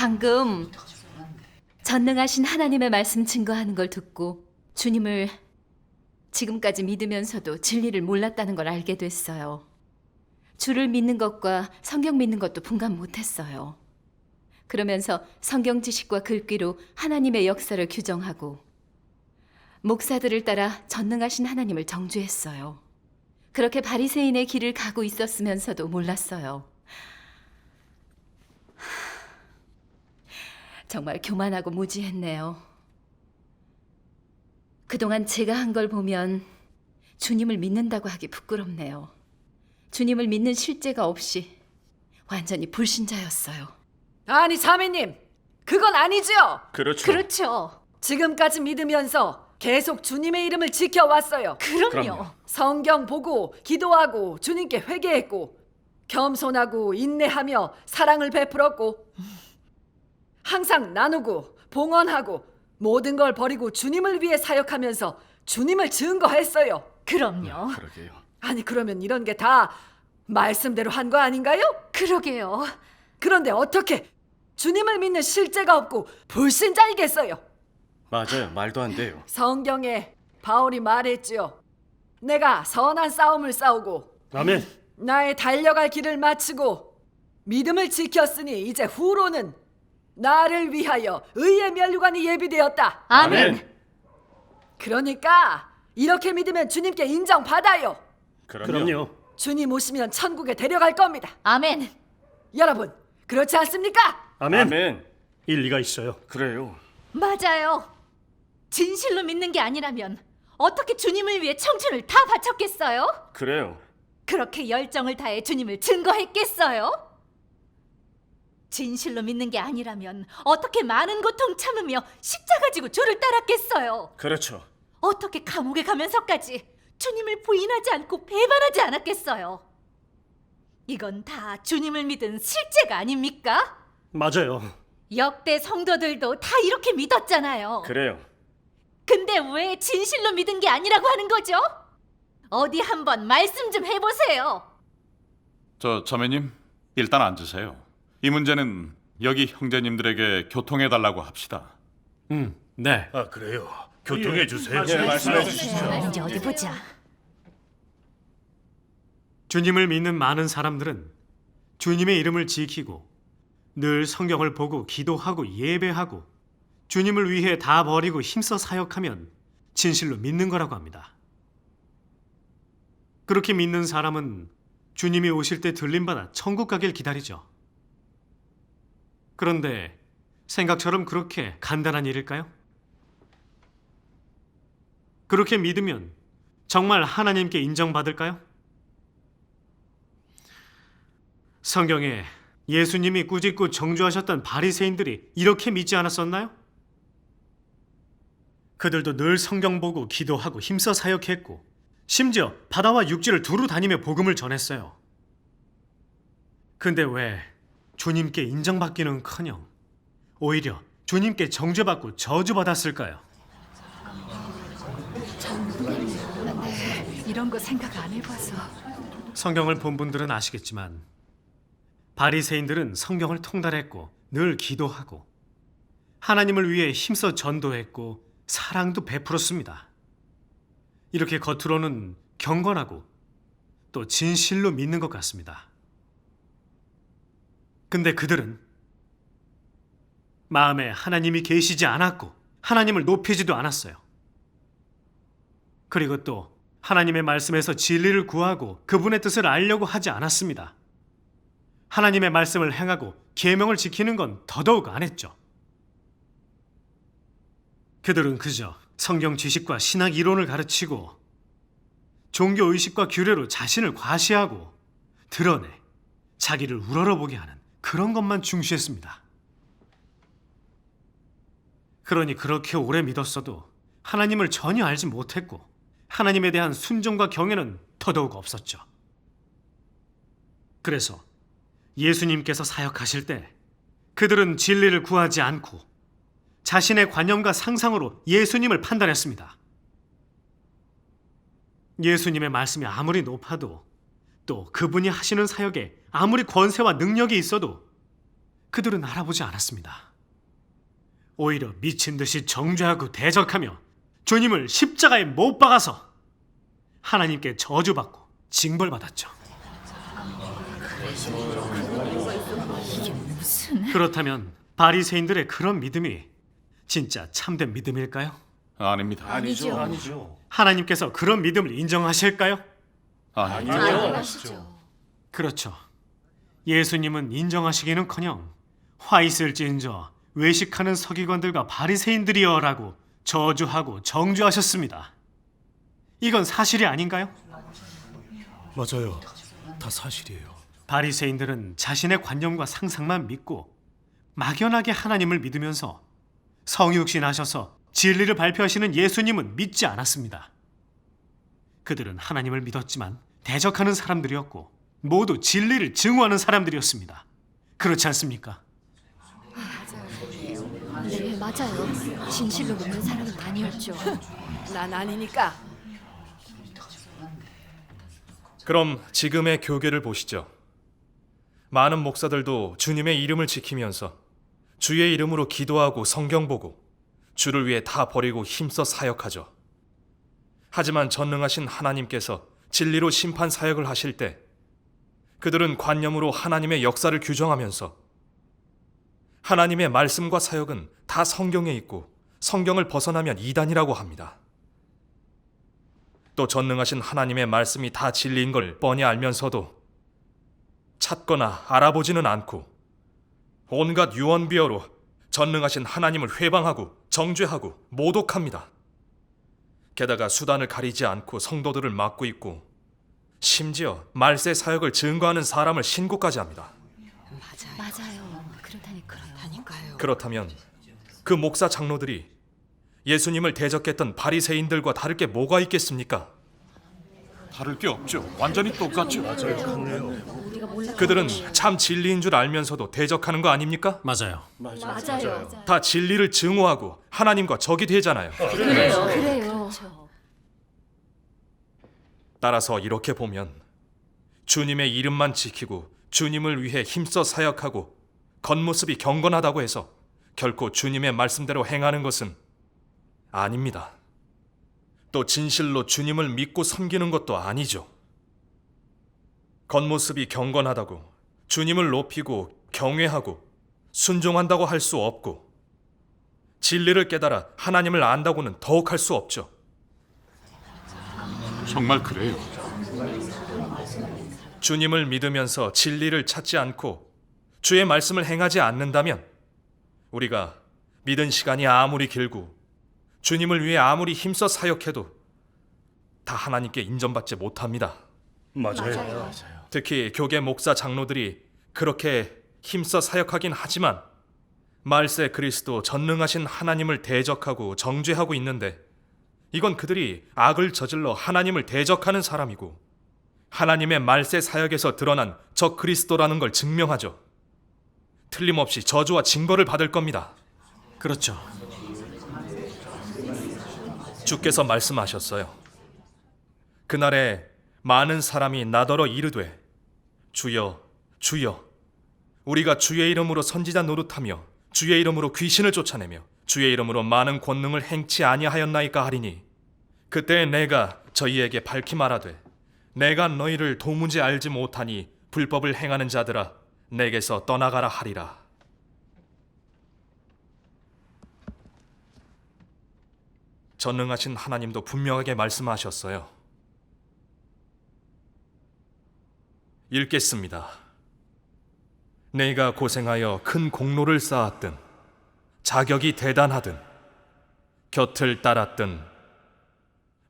방금 전능하신 하나님의 말씀 증거하는 걸 듣고 주님을 지금까지 믿으면서도 진리를 몰랐다는 걸 알게 됐어요. 주를 믿는 것과 성경 믿는 것도 분간 못했어요. 그러면서 성경 지식과 글귀로 하나님의 역사를 규정하고 목사들을 따라 전능하신 하나님을 정죄했어요. 그렇게 바리새인의 길을 가고 있었으면서도 몰랐어요. 정말 교만하고 무지했네요. 그동안 제가 한 걸 보면 주님을 믿는다고 하기 부끄럽네요. 주님을 믿는 실제가 없이 완전히 불신자였어요. 아니 자매님, 그건 아니죠. 그렇죠. 그렇죠. 지금까지 믿으면서 계속 주님의 이름을 지켜왔어요. 그럼요. 성경 보고 기도하고 주님께 회개했고 겸손하고 인내하며 사랑을 베풀었고 항상 나누고 봉헌하고 모든 걸 버리고 주님을 위해 사역하면서 주님을 증거했어요. 그럼요. 그러게요. 아니 그러면 이런 게 다 말씀대로 한 거 아닌가요? 그러게요. 그런데 어떻게 주님을 믿는 실제가 없고 불신자이겠어요? 맞아요. 말도 안 돼요. 성경에 바울이 말했죠. 내가 선한 싸움을 싸우고 아멘. 나의 달려갈 길을 마치고 믿음을 지켰으니 이제 후로는 나를 위하여 의의 면류관이 예비되었다. 아멘. 그러니까 이렇게 믿으면 주님께 인정받아요. 그럼요. 주님 오시면 천국에 데려갈 겁니다. 아멘. 여러분, 그렇지 않습니까? 아멘. 아멘. 일리가 있어요. 그래요. 맞아요. 진실로 믿는 게 아니라면 어떻게 주님을 위해 청춘을 다 바쳤겠어요? 그래요. 그렇게 열정을 다해 주님을 증거했겠어요? 진실로 믿는 게 아니라면 어떻게 많은 고통 참으며 십자가 지고 주를 따랐겠어요? 그렇죠. 어떻게 감옥에 가면서까지 주님을 부인하지 않고 배반하지 않았겠어요? 이건 다 주님을 믿은 실제가 아닙니까? 맞아요. 역대 성도들도 다 이렇게 믿었잖아요. 그래요. 근데 왜 진실로 믿은 게 아니라고 하는 거죠? 어디 한번 말씀 좀 해보세요. 자매님, 일단 앉으세요. 이 문제는 여기 형제님들에게 교통해달라고 합시다. 네. 아 그래요. 교통해 주세요. 예, 말씀해 주시죠. 이제 어디 보자. 주님을 믿는 많은 사람들은 주님의 이름을 지키고 늘 성경을 보고 기도하고 예배하고 주님을 위해 다 버리고 힘써 사역하면 진실로 믿는 거라고 합니다. 그렇게 믿는 사람은 주님이 오실 때 들림받아 천국 가길 기다리죠. 그런데 생각처럼 그렇게 간단한 일일까요? 그렇게 믿으면 정말 하나님께 인정받을까요? 성경에 예수님이 꾸짖고 정죄하셨던 바리새인들이 이렇게 믿지 않았었나요? 그들도 늘 성경 보고 기도하고 힘써 사역했고 심지어 바다와 육지를 두루 다니며 복음을 전했어요. 근데 왜 주님께 인정받기는커녕 오히려 주님께 정죄받고 저주받았을까요? 이런 거 생각 안 해봐서. 성경을 본 분들은 아시겠지만 바리새인들은 성경을 통달했고 늘 기도하고 하나님을 위해 힘써 전도했고 사랑도 베풀었습니다. 이렇게 겉으로는 경건하고 또 진실로 믿는 것 같습니다. 근데 그들은 마음에 하나님이 계시지 않았고 하나님을 높이지도 않았어요. 그리고 또 하나님의 말씀에서 진리를 구하고 그분의 뜻을 알려고 하지 않았습니다. 하나님의 말씀을 행하고 계명을 지키는 건 더더욱 안 했죠. 그들은 그저 성경 지식과 신학 이론을 가르치고 종교 의식과 규례로 자신을 과시하고 드러내 자기를 우러러보게 하는 그런 것만 중시했습니다. 그러니 그렇게 오래 믿었어도 하나님을 전혀 알지 못했고 하나님에 대한 순종과 경외는 더더욱 없었죠. 그래서 예수님께서 사역하실 때 그들은 진리를 구하지 않고 자신의 관념과 상상으로 예수님을 판단했습니다. 예수님의 말씀이 아무리 높아도 또 그분이 하시는 사역에 아무리 권세와 능력이 있어도 그들은 알아보지 않았습니다. 오히려 미친 듯이 정죄하고 대적하며 주님을 십자가에 못 박아서 하나님께 저주받고 징벌받았죠. 그렇다면 바리새인들의 그런 믿음이 진짜 참된 믿음일까요? 아닙니다. 아니죠. 하나님께서 그런 믿음을 인정하실까요? 아닙니다. 그렇죠. 예수님은 인정하시기는커녕 화 있을지인저 외식하는 서기관들과 바리새인들이여라고 저주하고 정죄하셨습니다. 이건 사실이 아닌가요? 맞아요. 다 사실이에요. 바리새인들은 자신의 관념과 상상만 믿고 막연하게 하나님을 믿으면서 성육신하셔서 진리를 발표하시는 예수님은 믿지 않았습니다. 그들은 하나님을 믿었지만 대적하는 사람들이었고 모두 진리를 증오하는 사람들이었습니다. 그렇지 않습니까? 네, 맞아요. 진실로 믿는 사람은 아니었죠. 난 아니니까. 그럼 지금의 교계를 보시죠. 많은 목사들도 주님의 이름을 지키면서 주의 이름으로 기도하고 성경 보고 주를 위해 다 버리고 힘써 사역하죠. 하지만 전능하신 하나님께서 진리로 심판 사역을 하실 때 그들은 관념으로 하나님의 역사를 규정하면서 하나님의 말씀과 사역은 다 성경에 있고 성경을 벗어나면 이단이라고 합니다. 또 전능하신 하나님의 말씀이 다 진리인 걸 뻔히 알면서도 찾거나 알아보지는 않고 온갖 유언비어로 전능하신 하나님을 회방하고 정죄하고 모독합니다. 게다가 수단을 가리지 않고 성도들을 막고 있고 심지어 말세 사역을 증거하는 사람을 신고까지 합니다. 맞아요. 그렇다니까요. 그렇다면 그 목사 장로들이 예수님을 대적했던 바리새인들과 다를 게 뭐가 있겠습니까? 다를 게 없죠. 완전히 똑같죠. 그들은 참 진리인 줄 알면서도 대적하는 거 아닙니까? 맞아요. 맞아요. 다 진리를 증오하고 하나님과 적이 되잖아요. 그래요. 따라서 이렇게 보면 주님의 이름만 지키고 주님을 위해 힘써 사역하고 겉모습이 경건하다고 해서 결코 주님의 말씀대로 행하는 것은 아닙니다. 또 진실로 주님을 믿고 섬기는 것도 아니죠. 겉모습이 경건하다고 주님을 높이고 경외하고 순종한다고 할 수 없고 진리를 깨달아 하나님을 안다고는 더욱 할 수 없죠. 정말 그래요. 주님을 믿으면서 진리를 찾지 않고 주의 말씀을 행하지 않는다면 우리가 믿은 시간이 아무리 길고 주님을 위해 아무리 힘써 사역해도 다 하나님께 인정받지 못합니다. 맞아요. 특히 교계 목사 장로들이 그렇게 힘써 사역하긴 하지만 말세 그리스도 전능하신 하나님을 대적하고 정죄하고 있는데 이건 그들이 악을 저질러 하나님을 대적하는 사람이고 하나님의 말세 사역에서 드러난 적 그리스도라는 걸 증명하죠. 틀림없이 저주와 징벌을 받을 겁니다. 그렇죠. 주께서 말씀하셨어요. 그날에 많은 사람이 나더러 이르되 주여 주여 우리가 주의 이름으로 선지자 노릇하며 주의 이름으로 귀신을 쫓아내며 주의 이름으로 많은 권능을 행치 아니하였나이까 하리니 그때 내가 저희에게 밝히 말하되 내가 너희를 도무지 알지 못하니 불법을 행하는 자들아 내게서 떠나가라 하리라. 전능하신 하나님도 분명하게 말씀하셨어요. 읽겠습니다. 내가 고생하여 큰 공로를 쌓았든 자격이 대단하든 곁을 따랐든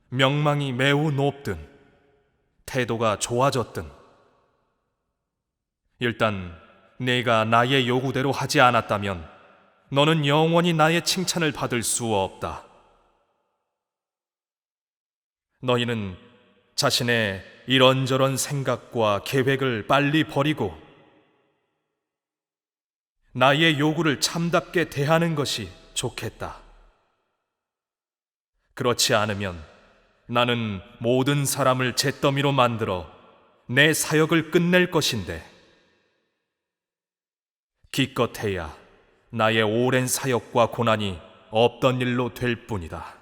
명망이 매우 높든 태도가 좋아졌든 일단 내가 나의 요구대로 하지 않았다면 너는 영원히 나의 칭찬을 받을 수 없다. 너희는 자신의 이런저런 생각과 계획을 빨리 버리고 나의 요구를 참답게 대하는 것이 좋겠다. 그렇지 않으면 나는 모든 사람을 잿더미로 만들어 내 사역을 끝낼 것인데 기껏해야 나의 오랜 사역과 고난이 없던 일로 될 뿐이다.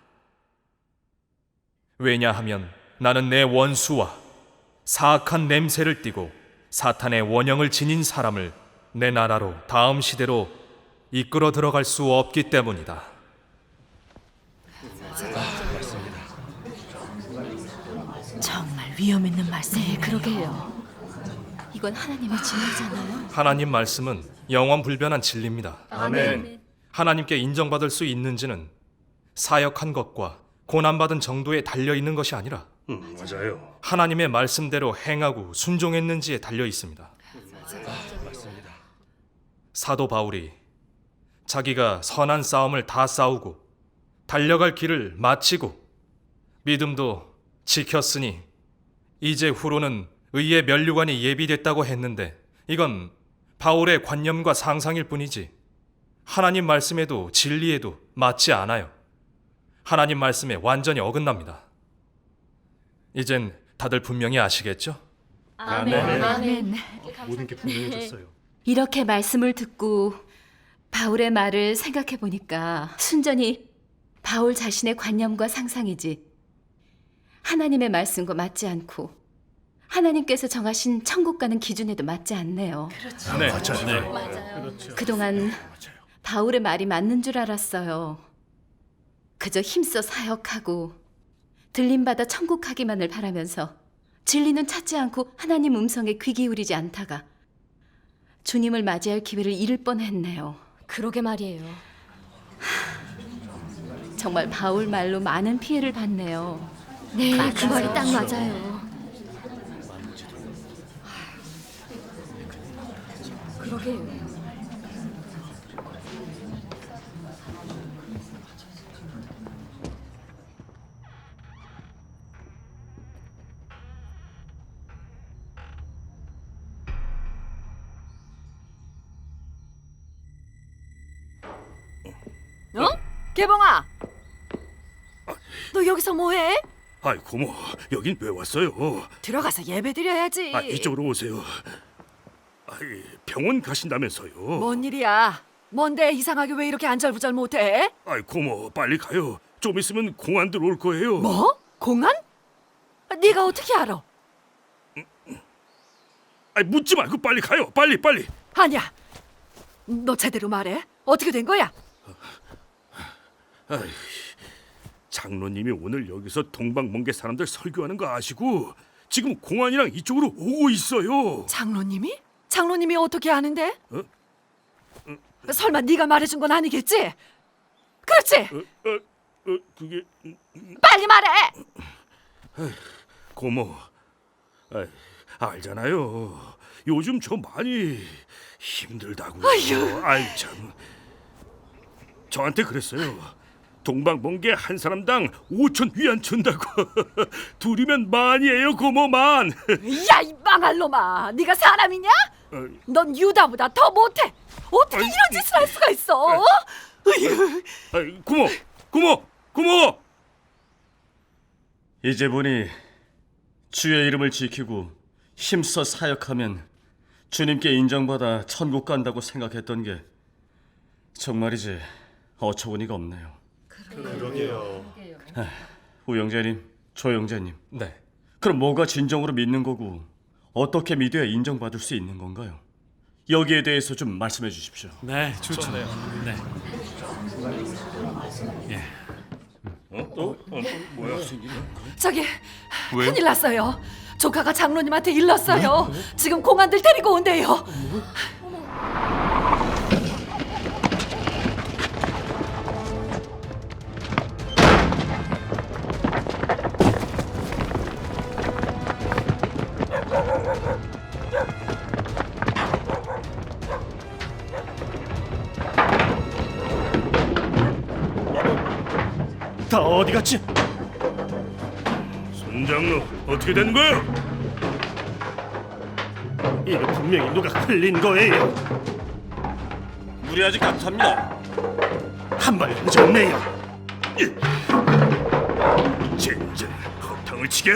왜냐하면 나는 내 원수와 사악한 냄새를 띠고 사탄의 원형을 지닌 사람을 내 나라로 다음 시대로 이끌어 들어갈 수 없기 때문이다. 정말 위험 있는 말씀이네요. 그러게요. 이건 하나님의 진리잖아요. 하나님 말씀은 영원 불변한 진리입니다. 아멘. 하나님께 인정받을 수 있는지는 사역한 것과 고난받은 정도에 달려 있는 것이 아니라 맞아요. 하나님의 말씀대로 행하고 순종했는지에 달려 있습니다. 사도 바울이 자기가 선한 싸움을 다 싸우고 달려갈 길을 마치고 믿음도 지켰으니 이제 후로는 의의 면류관이 예비됐다고 했는데 이건 바울의 관념과 상상일 뿐이지 하나님 말씀에도 진리에도 맞지 않아요. 하나님 말씀에 완전히 어긋납니다. 이젠 다들 분명히 아시겠죠? 아멘. 모든 게 분명해졌어요. 이렇게 말씀을 듣고 바울의 말을 생각해 보니까 순전히 바울 자신의 관념과 상상이지 하나님의 말씀과 맞지 않고 하나님께서 정하신 천국 가는 기준에도 맞지 않네요. 네. 그동안 바울의 말이 맞는 줄 알았어요. 그저 힘써 사역하고 들림받아 천국 가기만을 바라면서 진리는 찾지 않고 하나님 음성에 귀 기울이지 않다가 주님을 맞이할 기회를 잃을 뻔했네요. 그러게 말이에요. 정말 바울 말로 많은 피해를 봤네요. 네, 그 말이 딱 맞아요. 그러게요. 어? 개봉아, 너 여기서 뭐해? 아이 고모, 여긴 왜 왔어요? 들어가서 예배 드려야지. 이쪽으로 오세요. 아이, 병원 가신다면서요? 뭔 일이야? 뭔데 이상하게 왜 이렇게 안절부절 못해? 아이 고모, 빨리 가요. 좀 있으면 공안 들어올 거예요. 뭐? 공안? 네가 어떻게 알아? 아이, 묻지 말고 빨리 가요. 빨리. 아니야. 너 제대로 말해. 어떻게 된 거야? 아이, 장로님이 오늘 여기서 동방멍게 사람들 설교하는 거 아시고 지금 공안이랑 이쪽으로 오고 있어요. 장로님이? 장로님이 어떻게 아는데? 어? 설마 네가 말해준 건 아니겠지? 그렇지? 그게 빨리 말해! 고모, 아이, 알잖아요. 요즘 저 많이 힘들다고요. 아이 참, 저한테 그랬어요. 동방번개 한 사람당 5천 위안 준다고. 둘이면 만이에요, 고모만. 야, 이 망할 놈아! 네가 사람이냐? 넌 유다보다 더 못해! 어떻게 이런 짓을 할 수가 있어? 아이, 고모. 이제 보니 주의 이름을 지키고 힘써 사역하면 주님께 인정받아 천국 간다고 생각했던 게 정말이지 어처구니가 없네요. 그러게요. 우영재님, 조영재님, 네. 그럼 뭐가 진정으로 믿는 거고 어떻게 믿어야 인정받을 수 있는 건가요? 여기에 대해서 좀 말씀해 주십시오. 네, 좋죠. 네. 저기 큰일 났어요. 조카가 장로님한테 일렀어요. 지금 공안들 데리고 온대요. 다 어디 갔지? 손장로, 어떻게 된 거야? 이거 분명히 누가 흘린 거예요. 무리하지 감사합니다. 한 발 늦었네요. 젠장, 허탕을 치게.